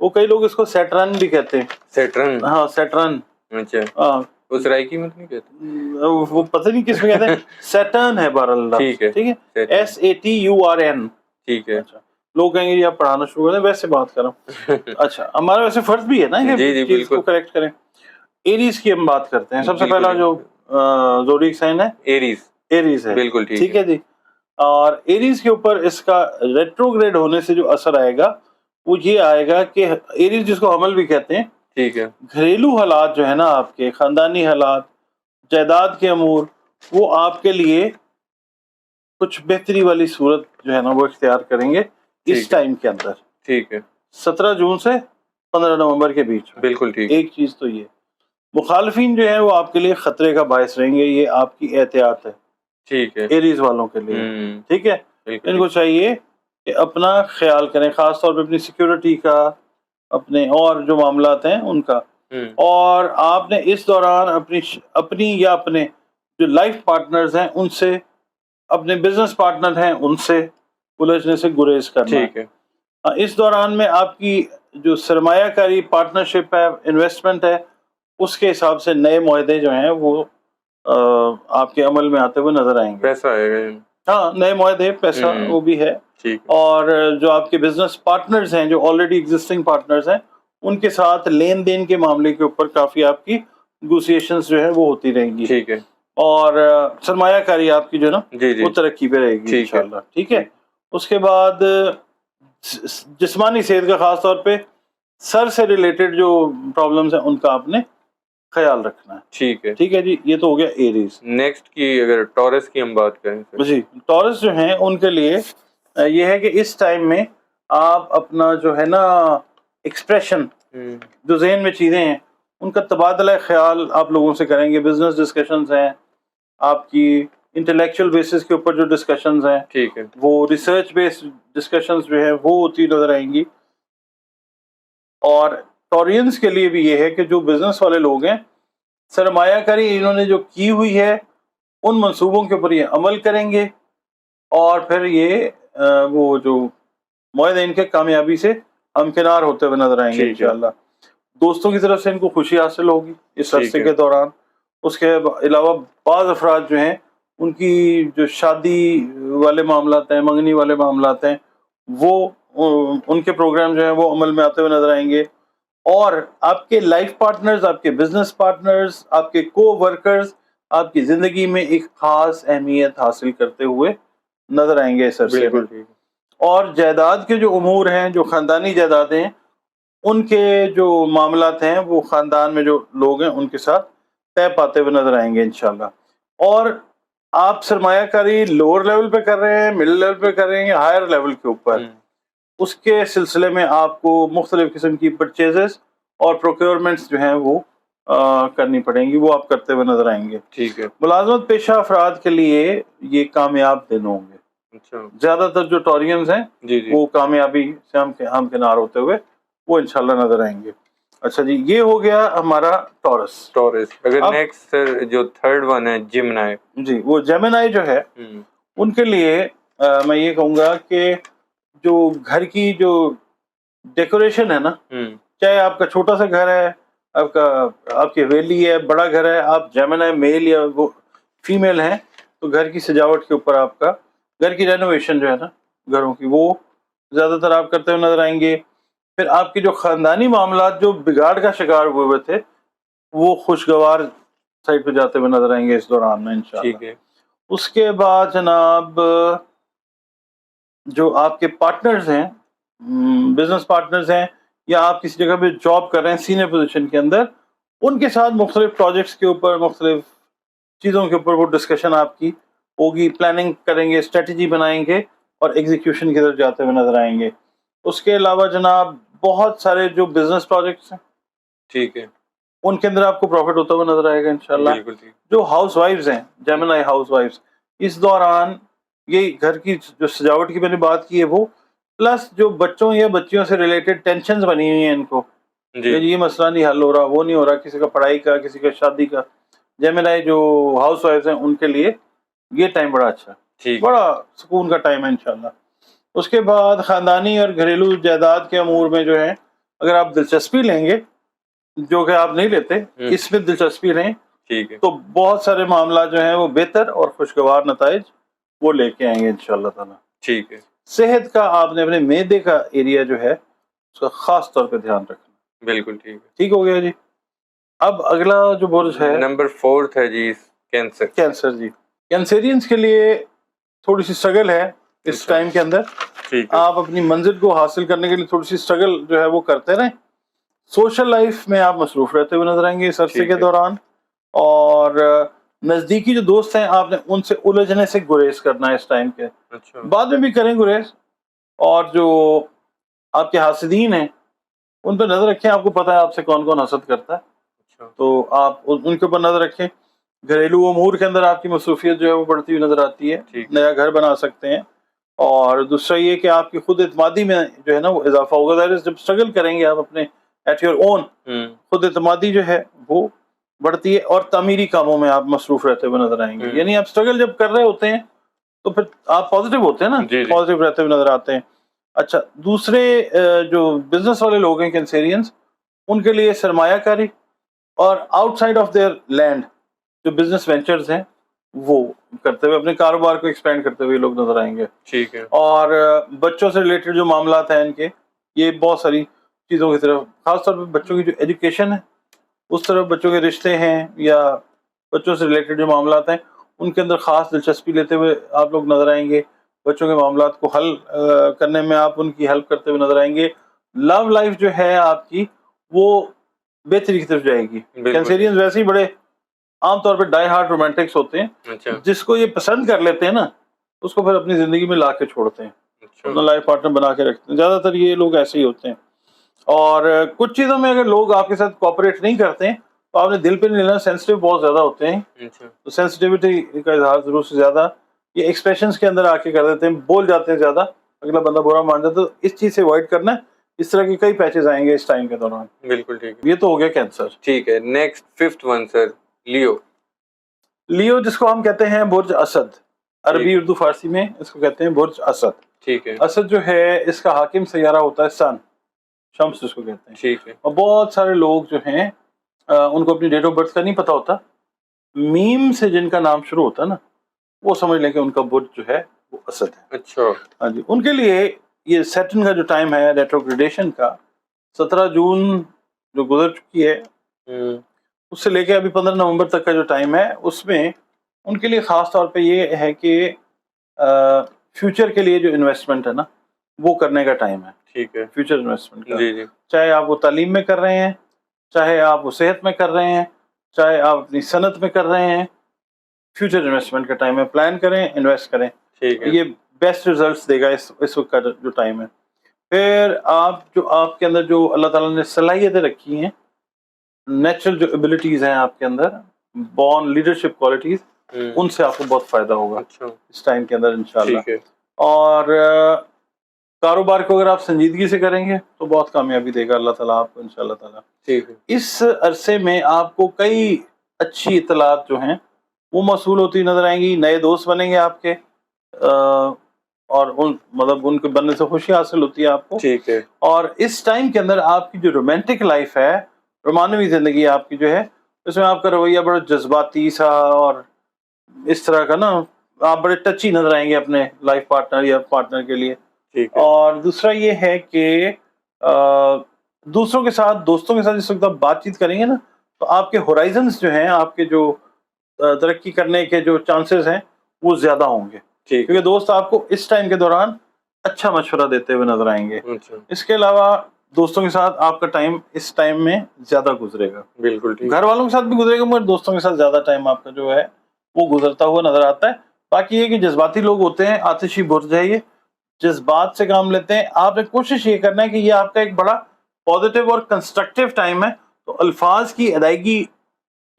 وہ کئی لوگ اس کو سیٹرن بھی کہتے ہیں. سیٹرن. ہاں سیٹرن. اچھا. ہاں اس رائی کی مت نہیں کہتے, وہ پتہ نہیں کس میں کہتے ہیں. سیٹرن ہے بہرحال. ٹھیک ہے. ٹھیک ہے, SATURN. ٹھیک ہے. اچھا, لوگ کہیں گے یہ آپ پڑھانا شروع کر دیں, ویسے بات کر رہا ہوں. اچھا, ہمارا ویسے فرض بھی ہے نا کہ چیز کو کریکٹ کریں. ایریز کی ہم بات کرتے ہیں. سب سے پہلا جو زوڈیک سائن ہے ایریز ہے. بالکل ٹھیک ہے جی. اور ایریز کے اوپر اس کا ریٹروگریڈ ہونے سے جو اثر آئے گا وہ یہ آئے گا کہ ایریز جس کو حمل بھی کہتے ہیں, ٹھیک ہے, گھریلو حالات جو ہے نا آپ کے خاندانی حالات, جائیداد کے امور, وہ آپ کے لیے کچھ بہتری والی صورت جو ہے نا وہ اختیار کریں گے اس ٹائم کے اندر. ٹھیک ہے. 17 جون سے 15 نومبر کے بیچ میں. بالکل ٹھیک. ایک چیز تو یہ مخالفین جو ہیں وہ آپ کے لیے خطرے کا باعث رہیں گے, یہ آپ کی احتیاط ہے. ٹھیک ہے. ایریز والوں کے لیے. ٹھیک ہے, ان کو چاہیے کہ اپنا خیال کریں, خاص طور پہ اپنی سیکیورٹی کا, اپنے اور جو معاملات ہیں ان کا. اور آپ نے اس دوران اپنی یا اپنے جو لائف پارٹنرز ہیں ان سے, اپنے بزنس پارٹنر ہیں ان سے الجھنے سے گریز کرنا. ٹھیک ہے. اس دوران میں آپ کی جو سرمایہ کاری پارٹنرشپ ہے, انویسٹمنٹ ہے, اس کے حساب سے نئے معاہدے جو ہیں وہ آپ کے عمل میں آتے ہوئے نظر آئیں گے. پیسہ آئے گا. ہاں نئے معاہدے, پیسہ وہ بھی ہے. اور جو آپ کے بزنس پارٹنرز ہیں جو آلریڈی ایگزسٹنگ پارٹنرز ہیں ان کے ساتھ لین دین کے معاملے کے اوپر کافی آپ کی نیگوسیشنز جو ہے وہ ہوتی رہیں گی. ٹھیک ہے. اور سرمایہ کاری آپ کی جو ہے نا وہ ترقی پہ رہے گی انشاءاللہ. ٹھیک ہے. اس کے بعد جسمانی صحت کا, خاص طور پہ سر سے ریلیٹڈ جو پرابلمز ہیں ان کا آپ نے خیال رکھنا ہے. ٹھیک ہے. ٹھیک ہے جی, یہ تو ہو گیا ایریز. نیکسٹ کی اگر ٹورس کی ہم بات کریں جی, ٹورس جو ہیں ان کے لیے یہ ہے کہ اس ٹائم میں آپ اپنا جو ہے نا ایکسپریشن, جو ذہن میں چیزیں ہیں ان کا تبادلہ خیال آپ لوگوں سے کریں گے. بزنس ڈسکشنز ہیں آپ کی, انٹلیکچوئل بیسس کے اوپر جو ڈسکشنز ہیں, ٹھیک ہے, وہ ریسرچ بیسڈ ڈسکشنز جو ہیں وہ ہوتی نظر آئیں گی. اور ٹورینز کے لیے بھی یہ ہے کہ جو بزنس والے لوگ ہیں, سرمایہ کاری انہوں نے جو کی ہوئی ہے ان منصوبوں کے اوپر یہ عمل کریں گے, اور پھر یہ وہ جو معاہدے ان کے کامیابی سے ہمکنار ہوتے ہوئے نظر آئیں گے انشاءاللہ. دوستوں کی طرف سے ان کو خوشی حاصل ہوگی اس عرصے کے دوران. اس کے علاوہ بعض افراد جو ہیں ان کی جو شادی والے معاملات ہیں, منگنی والے معاملات ہیں, وہ ان کے پروگرام جو ہیں وہ عمل میں آتے ہوئے نظر آئیں گے. اور آپ کے لائف پارٹنرز, آپ کے بزنس پارٹنرز, آپ کے کو ورکرز آپ کی زندگی میں ایک خاص اہمیت حاصل کرتے ہوئے نظر آئیں گے اس عرصے میں. اور جائیداد کے جو امور ہیں, جو خاندانی جائیدادیں ہیں, ان کے جو معاملات ہیں وہ خاندان میں جو لوگ ہیں ان کے ساتھ طے پاتے ہوئے نظر آئیں گے انشاءاللہ. اور آپ سرمایہ کاری لوور لیول پہ کر رہے ہیں, مڈل لیول پہ کر رہے ہیں, یا ہائر لیول کے اوپر, اس کے سلسلے میں آپ کو مختلف قسم کی پرچیزز اور پروکیورمنٹس جو ہیں وہ کرنی پڑیں گی, وہ آپ کرتے ہوئے نظر آئیں گے. ٹھیک ہے. ملازمت پیشہ افراد کے لیے یہ کامیاب دن ہوں گے. زیادہ تر جو ٹورینز ہیں وہ کامیابی سے ہمکنار ہوتے ہوئے وہ انشاءاللہ نظر آئیں گے. اچھا جی, یہ ہو گیا ہمارا ٹورس. اگر نیکسٹ جو تھرڈ ون ہے جیمنائی, جی وہ جیمنائی جو ہے ان کے لیے میں یہ کہوں گا کہ جو گھر کی جو ڈیکوریشن ہے نا, چاہے آپ کا چھوٹا سا گھر ہے, آپ کی حویلی ہے, بڑا گھر ہے, آپ جیمنائی میل یا وہ فیمیل ہیں, تو گھر کی سجاوٹ کے اوپر آپ کا گھر کی رینوویشن جو ہے نا گھروں کی, وہ زیادہ تر آپ کرتے ہوئے نظر آئیں گے. پھر آپ کی جو خاندانی معاملات جو بگاڑ کا شکار ہوئے تھے وہ خوشگوار سائڈ پہ جاتے ہوئے نظر آئیں گے اس دوران میں انشاءاللہ. اس کے بعد جناب جو آپ کے پارٹنرز ہیں, بزنس پارٹنرز ہیں, یا آپ کسی جگہ پہ جاب کر رہے ہیں سینئر پوزیشن کے اندر, ان کے ساتھ مختلف پروجیکٹس کے اوپر, مختلف چیزوں کے اوپر وہ ڈسکشن آپ کی ہوگی, پلاننگ کریں گے, اسٹریٹجی بنائیں گے اور ایگزیکیوشن کی طرف جاتے ہوئے نظر آئیں گے. اس کے علاوہ جناب بہت سارے جو بزنس پروجیکٹس ہیں, ٹھیک ہے, ان کے اندر آپ کو پروفٹ ہوتا ہوا نظر آئے گا انشاءاللہ. جو ہاؤس وائفز ہیں, جیمنائی ہاؤس وائفز, اس دوران یہ گھر کی جو سجاوٹ کی میں نے بات کی ہے وہ, پلس جو بچوں یا بچیوں سے ریلیٹڈ ٹینشنز بنی ہوئی ہیں ان کو, یہ مسئلہ نہیں حل ہو رہا, وہ نہیں ہو رہا, کسی کا پڑھائی کا, کسی کا شادی کا, جیمنائی جو ہاؤس وائفز ہیں ان کے لیے یہ ٹائم بڑا اچھا ہے, بڑا سکون کا ٹائم ہے انشاءاللہ. اس کے بعد خاندانی اور گھریلو جائیداد کے امور میں جو ہے اگر آپ دلچسپی لیں گے جو کہ آپ نہیں لیتے اس میں دلچسپی لیں ٹھیک ہے تو بہت سارے معاملات جو ہیں وہ بہتر اور خوشگوار نتائج وہ لے کے آئیں گے انشاءاللہ تعالیٰ. ٹھیک ہے صحت کا آپ نے اپنے معدے کا ایریا جو ہے اس کا خاص طور پہ دھیان رکھنا. بالکل ٹھیک ہے. ٹھیک ہو گیا جی. اب اگلا جو برج ہے نمبر 4 ہے جی کینسر. کینسر. جی کینسرینس کے لیے تھوڑی سی اسٹرگل ہے اس ٹائم کے اندر. ٹھیک ہے آپ اپنی منزل کو حاصل کرنے کے لیے تھوڑی سی اسٹرگل جو ہے وہ کرتے رہیں. سوشل لائف میں آپ مصروف رہتے ہوئے نظر آئیں گے اس عرصے کے دوران. اور نزدیکی جو دوست ہیں آپ نے ان سے الجھنے سے گریز کرنا ہے اس ٹائم کے. اچھا بعد میں بھی کریں گریز. اور جو آپ کے حاسدین ہیں ان پہ نظر رکھیں. آپ کو پتہ ہے آپ سے کون کون حسد کرتا ہے اچھا تو آپ ان کے اوپر نظر رکھیں. گھریلو امور کے اندر آپ کی مصروفیت جو ہے وہ بڑھتی ہوئی نظر آتی ہے. نیا گھر بنا سکتے ہیں. اور دوسرا یہ کہ آپ کی خود اعتمادی میں جو ہے نا وہ اضافہ ہوگا. ظاہر ہے جب اسٹرگل کریں گے آپ اپنے ایٹ یور اون خود اعتمادی جو ہے وہ بڑھتی ہے. اور تعمیری کاموں میں آپ مصروف رہتے ہوئے نظر آئیں گے. یعنی آپ اسٹرگل جب کر رہے ہوتے ہیں تو پھر آپ پازیٹیو ہوتے ہیں نا, پازیٹیو رہتے ہوئے نظر آتے ہیں. اچھا دوسرے جو بزنس والے لوگ ہیں کینسیرینز ان کے لیے سرمایہ کاری اور outside of their land جو بزنس وینچرز ہیں وہ کرتے ہوئے اپنے کاروبار کو ایکسپینڈ کرتے ہوئے لوگ نظر آئیں گے. ٹھیک ہے. اور بچوں سے ریلیٹڈ جو معاملات ہیں ان کے یہ بہت ساری چیزوں کی طرف خاص طور پہ بچوں کی جو ایجوکیشن ہے اس طرف بچوں کے رشتے ہیں یا بچوں سے ریلیٹڈ جو معاملات ہیں ان کے اندر خاص دلچسپی لیتے ہوئے آپ لوگ نظر آئیں گے. بچوں کے معاملات کو حل کرنے میں آپ ان کی ہیلپ کرتے ہوئے نظر آئیں گے. لو لائف جو ہے آپ کی وہ بہتری کی طرف جائے گی. کینسیرینز ویسے ہی بڑے عام طور پہ ڈائی ہارڈ رومانٹکس ہوتے ہیں. جس کو یہ پسند کر لیتے ہیں نا اس کو پھر اپنی زندگی میں لا کے چھوڑتے ہیں, اپنا لائف پارٹنر بنا کے رکھتے ہیں. زیادہ تر یہ لوگ ایسے ہی ہوتے ہیں. اور کچھ چیزوں میں اگر لوگ آپ کے ساتھ کوآپریٹ نہیں کرتے ہیں تو آپ نے دل پہ نہیں لینا. سینسٹیو بہت زیادہ ہوتے ہیں تو سینسٹیوٹی کا اظہار ضرور سے زیادہ یہ ایکسپریشنز کے اندر آ کے کر دیتے ہیں, بول جاتے ہیں زیادہ, اگلا بندہ برا مان جاتا ہے. تو اس چیز سے اوائڈ کرنا ہے. اس طرح کے کئی پیچز آئیں گے اس ٹائم کے دوران. بالکل ٹھیک ہے. یہ تو ہو گیا کینسر. ٹھیک ہے. نیکسٹ 5th ون سر لیو. لیو جس کو ہم کہتے ہیں برج اسد, عربی اردو فارسی میں اس کو کہتے ہیں برج اسد. ٹھیک ہے. اسد جو ہے اس کا حاکم سیارہ ہوتا ہے سن, شمس جس کو کہتے ہیں. ٹھیک ہے. اور بہت سارے لوگ جو ہیں ان کو اپنی ڈیٹ آف برتھ کا نہیں پتا ہوتا. میم سے جن کا نام شروع ہوتا ہے نا وہ سمجھ لیں کہ ان کا برج جو ہے وہ اسد ہے. اچھا ہاں جی. ان کے لیے یہ سیٹرن کا جو ٹائم ہے ریٹروگریڈیشن کا 17 جون جو گزر چکی ہے اس سے لے کے ابھی 15 نومبر تک کا جو ٹائم ہے اس میں ان کے لیے خاص طور پہ یہ ہے کہ فیوچر کے لیے جو انویسٹمنٹ ہے نا وہ کرنے کا ٹائم ہے. ٹھیک ہے. فیوچر انویسٹمنٹ کا. جی جی. چاہے آپ وہ تعلیم میں کر رہے ہیں, چاہے آپ وہ صحت میں کر رہے ہیں, چاہے آپ اپنی صنعت میں کر رہے ہیں, فیوچر انویسٹمنٹ کا ٹائم ہے. پلان کریں, انویسٹ کریں. ٹھیک ہے. یہ بیسٹ ریزلٹس دے گا اس وقت کا جو ٹائم ہے. پھر آپ کے اندر جو اللہ تعالیٰ نے صلاحیتیں رکھی ہیں, نیچرل جو ایبلٹیز ہیں آپ کے اندر, بورن لیڈرشپ کوالٹیز, ان سے آپ کو بہت فائدہ ہوگا اس ٹائم کے اندر انشاءاللہ. اور کاروبار کو اگر آپ سنجیدگی سے کریں گے تو بہت کامیابی دے گا اللہ تعالیٰ آپ کو انشاءاللہ تعالیٰ. ٹھیک ہے. اس عرصے میں آپ کو کئی اچھی اطلاعات جو ہیں وہ موصول ہوتی نظر آئیں گی. نئے دوست بنیں گے آپ کے اور ان کے بننے سے خوشی حاصل ہوتی ہے آپ کو. ٹھیک ہے. اور اس ٹائم کے اندر آپ کی جو رومانٹک لائف ہے, رومانوی زندگی آپ کی جو ہے, اس میں آپ کا رویہ بڑا جذباتی سا اور اس طرح کا نا, آپ بڑے ٹچی نظر آئیں گے اپنے لائف پارٹنر یا پارٹنر کے لیے. اور دوسرا یہ ہے کہ دوسروں کے ساتھ, دوستوں کے ساتھ جس وقت آپ بات چیت کریں گے نا تو آپ کے ہورائزنس جو ہیں, آپ کے جو ترقی کرنے کے جو چانسز ہیں وہ زیادہ ہوں گے, کیونکہ دوست آپ کو اس ٹائم کے دوران اچھا مشورہ دیتے ہوئے نظر آئیں گے. اس کے علاوہ دوستوں کے ساتھ آپ کا ٹائم اس ٹائم میں زیادہ گزرے گا. بالکل. گھر والوں کے ساتھ بھی گزرے گا مگر دوستوں کے ساتھ زیادہ ٹائم آپ کا جو ہے وہ گزرتا ہوا نظر آتا ہے. باقی یہ کہ جذباتی لوگ ہوتے ہیں, آتشی برج ہے یہ, جذبات سے کام لیتے ہیں. آپ نے کوشش یہ کرنا ہے کہ یہ آپ کا ایک بڑا پازیٹیو اور کنسٹرکٹیو ٹائم ہے, تو الفاظ کی ادائیگی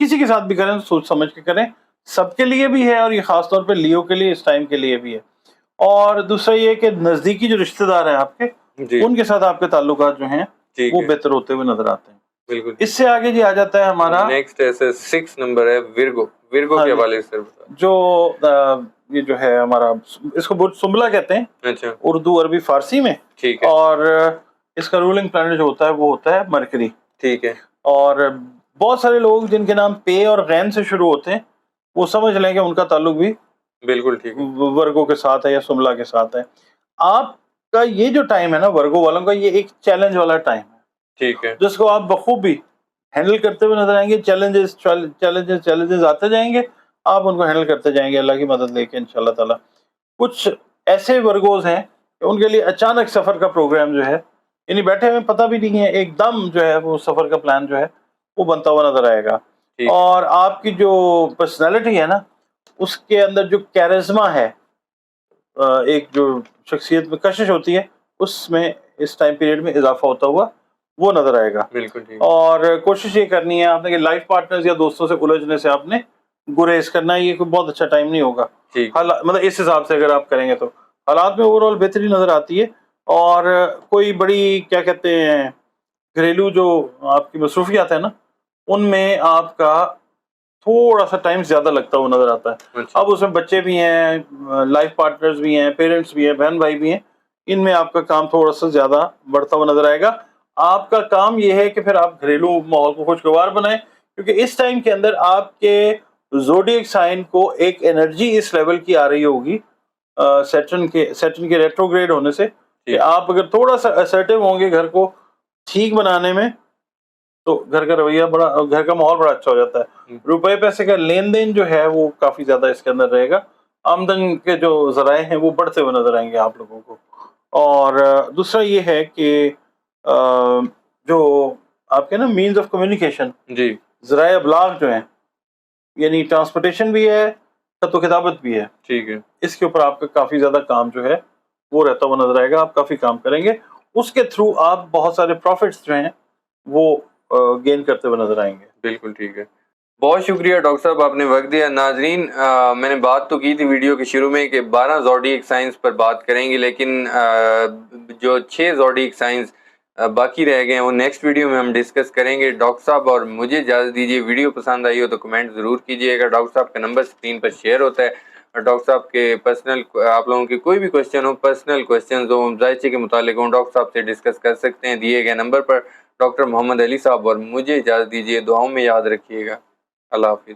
کسی کے ساتھ بھی کریں تو سوچ سمجھ کے کریں. سب کے لیے بھی ہے اور یہ خاص طور پہ لیو کے لیے اس ٹائم کے لیے بھی ہے. اور دوسرا یہ کہ نزدیکی جو رشتہ دار ہیں آپ کے, ان کے ساتھ آپ کے تعلقات جو ہیں وہ بہتر ہوتے ہوئے نظر آتے ہیں. بالکل. اس سے آگے جی آ جاتا ہے ہمارا نیکسٹ ایسے 6 نمبر ہے ورگو. ورگو کے حوالے سے جو یہ جو ہے ہمارا, اس کو برج سنبلہ کہتے ہیں. اچھا. اردو عربی فارسی میں. ٹھیک ہے. اور اس کا رولنگ پلانٹ جو ہوتا ہے وہ ہوتا ہے مرکری. ٹھیک ہے. اور بہت سارے لوگ جن کے نام پے اور غین سے شروع ہوتے ہیں وہ سمجھ لیں کہ ان کا تعلق بھی بالکل ٹھیک ہے. ورگو کے ساتھ ہے یا سملا کے ساتھ ہے. آپ کا یہ جو ٹائم ہے نا ورگو والوں کا، یہ ایک چیلنج والا ٹائم ہے ٹھیک ہے. جس کو آپ بخوبی ہینڈل کرتے ہوئے نظر آئیں گے. چیلنجز آتے جائیں گے، آپ ان کو ہینڈل کرتے جائیں گے اللہ کی مدد لے کے انشاءاللہ تعالی. کچھ ایسے ورگوز ہیں کہ ان کے لیے اچانک سفر کا پروگرام جو ہے، یعنی بیٹھے ہوئے پتہ بھی نہیں ہے، ایک دم جو ہے وہ سفر کا پلان جو ہے وہ بنتا ہوا نظر آئے گا. ٹھیک. اور آپ کی جو پرسنالٹی ہے نا اس کے اندر جو کیرزما ہے، ایک جو شخصیت میں کشش ہوتی ہے، اس میں اس ٹائم پیریڈ میں اضافہ ہوتا ہوا وہ نظر آئے گا. بالکل ٹھیک. اور کوشش یہ کرنی ہے آپ نے کہ لائف پارٹنرز یا دوستوں سے الجھنے سے آپ نے گریز کرنا ہے. یہ کوئی بہت اچھا ٹائم نہیں ہوگا. ٹھیک. مطلب اس حساب سے اگر آپ کریں گے تو حالات میں اوور آل بہتری نظر آتی ہے. اور کوئی بڑی کیا کہتے ہیں گھریلو جو آپ کی مصروفیات ہیں نا ان میں آپ کا تھوڑا سا ٹائم زیادہ لگتا ہوا نظر آتا ہے. اچھا. اب اس میں بچے بھی ہیں، لائف پارٹنرز بھی ہیں، پیرنٹس بھی ہیں، بہن بھائی بھی ہیں، ان میں آپ کا کام تھوڑا سا زیادہ بڑھتا ہوا نظر آئے گا. آپ کا کام یہ ہے کہ پھر آپ گھریلو ماحول کو خوشگوار بنائیں، کیونکہ اس ٹائم کے اندر آپ کے زوڈیک سائن کو ایک انرجی اس لیول کی آ رہی ہوگی سیٹرن کے ریٹروگریڈ ہونے سے کہ آپ اگر تھوڑا سا اسرٹیو ہوں گے گھر کو ٹھیک بنانے میں تو گھر کا رویہ گھر کا ماحول بڑا اچھا ہو جاتا ہے. روپے پیسے کا لین دین جو ہے وہ کافی زیادہ اس کے اندر رہے گا. آمدن کے جو ذرائع ہیں وہ بڑھتے ہوئے نظر آئیں گے آپ لوگوں کو. اور دوسرا یہ ہے کہ جو آپ کے نا مینز آف کمیونیکیشن، جی، ذرائع ابلاغ جو ہیں، یعنی ٹرانسپورٹیشن بھی ہے، خط و کتابت بھی ہے، ٹھیک ہے. اس کے اوپر آپ کا کافی زیادہ کام جو ہے وہ رہتا ہوا نظر آئے گا. آپ کافی کام کریں گے، اس کے تھرو آپ بہت سارے پروفٹس جو ہیں وہ گین کرتے ہوئے نظر آئیں گے. بالکل ٹھیک ہے. بہت شکریہ ڈاکٹر صاحب، آپ نے وقت دیا. ناظرین، میں نے بات تو کی تھی ویڈیو کے شروع میں کہ 12 زوڈیک سائنس پر بات کریں گے، لیکن جو 6 زوڈیک سائنس باقی رہ گئے ہیں وہ نیکسٹ ویڈیو میں ہم ڈسکس کریں گے. ڈاکٹر صاحب اور مجھے اجازت دیجیے. ویڈیو پسند آئی ہو تو کمنٹ ضرور کیجیے گا. ڈاکٹر صاحب کا نمبر اسکرین پر شیئر ہوتا ہے. ڈاکٹر صاحب کے پرسنل آپ لوگوں کے کوئی بھی کوشچن ہو، پرسنل کوشچنز ہوں، ذائچے کے متعلق ہوں، ڈاکٹر صاحب سے ڈسکس کر سکتے ہیں دیے گئے نمبر پر. ڈاکٹر محمد علی صاحب اور مجھے اجازت دیجیے. دعاؤں میں یاد رکھیے گا. اللہ حافظ.